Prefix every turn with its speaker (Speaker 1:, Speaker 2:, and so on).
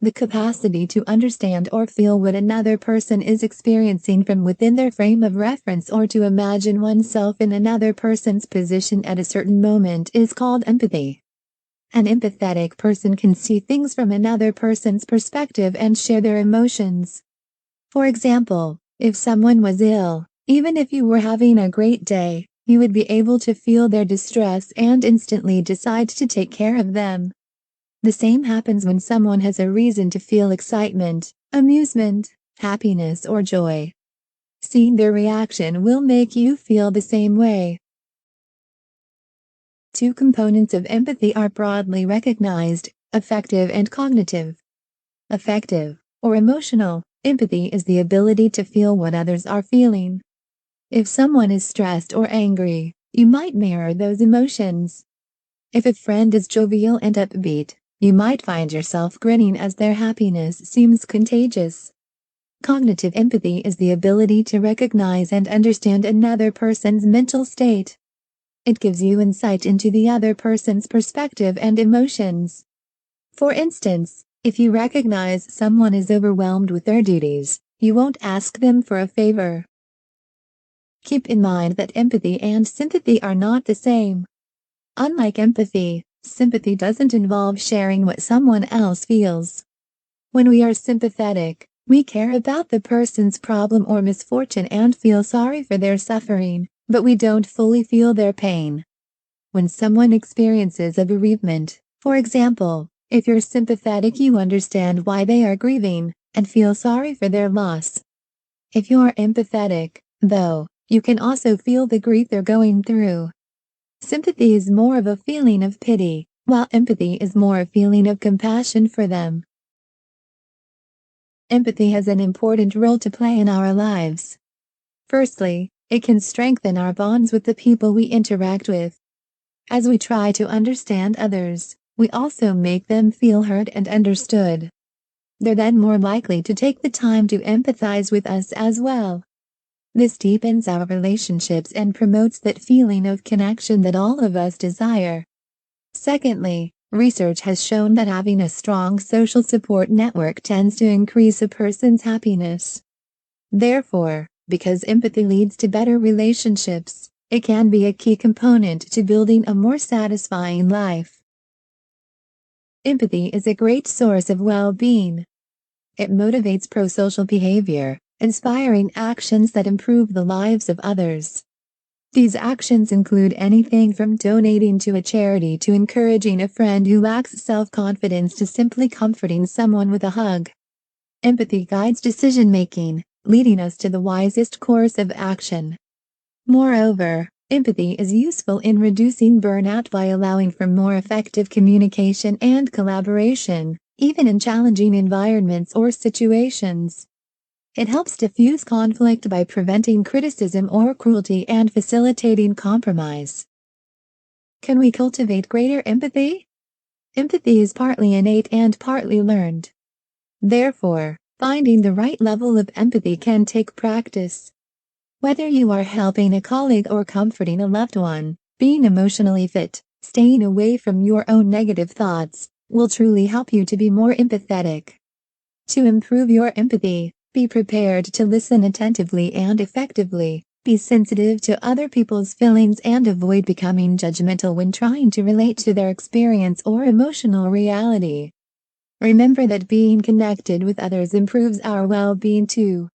Speaker 1: the capacity to understand or feel what another person is experiencing from within their frame of reference or to imagine oneself in another person's position at a certain moment is called empathy. An empathetic person can see things from another person's perspective and share their emotions. For example, if someone was ill, even if you were having a great day, you would be able to feel their distress and instantly decide to take care of them. The same happens when someone has a reason to feel excitement, amusement, happiness, or joy. Seeing their reaction will make you feel the same way. Two components of empathy are broadly recognized: affective and cognitive. Affective, or emotional, empathy is the ability to feel what others are feeling. If someone is stressed or angry, you might mirror those emotions. If a friend is jovial and upbeat, you might find yourself grinning as their happiness seems contagious. Cognitive empathy is the ability to recognize and understand another person's mental state. It gives you insight into the other person's perspective and emotions. For instance, if you recognize someone is overwhelmed with their duties, you won't ask them for a favor. Keep in mind that empathy and sympathy are not the same. Unlike empathy, sympathy doesn't involve sharing what someone else feels. When we are sympathetic, we care about the person's problem or misfortune and feel sorry for their suffering, but we don't fully feel their pain. When someone experiences a bereavement, for example, if you're sympathetic, you understand why they are grieving and feel sorry for their loss. If you're empathetic, though, you can also feel the grief they're going through. Sympathy is more of a feeling of pity, while empathy is more a feeling of compassion for them. Empathy has an important role to play in our lives. Firstly, it can strengthen our bonds with the people we interact with. As we try to understand others, we also make them feel heard and understood. They're then more likely to take the time to empathize with us as well. This deepens our relationships and promotes that feeling of connection that all of us desire. Secondly, research has shown that having a strong social support network tends to increase a person's happiness. Therefore, because empathy leads to better relationships, it can be a key component to building a more satisfying life. Empathy is a great source of well-being. It motivates pro-social behavior, inspiring actions that improve the lives of others. These actions include anything from donating to a charity to encouraging a friend who lacks self-confidence to simply comforting someone with a hug. Empathy guides decision-making, leading us to the wisest course of action. Moreover, empathy is useful in reducing burnout by allowing for more effective communication and collaboration, even in challenging environments or situations. It helps diffuse conflict by preventing criticism or cruelty and facilitating compromise. Can we cultivate greater empathy? Empathy is partly innate and partly learned. Therefore, finding the right level of empathy can take practice. Whether you are helping a colleague or comforting a loved one, being emotionally fit, staying away from your own negative thoughts, will truly help you to be more empathetic. To improve your empathy, be prepared to listen attentively and effectively, be sensitive to other people's feelings and avoid becoming judgmental when trying to relate to their experience or emotional reality. Remember that being connected with others improves our well-being too.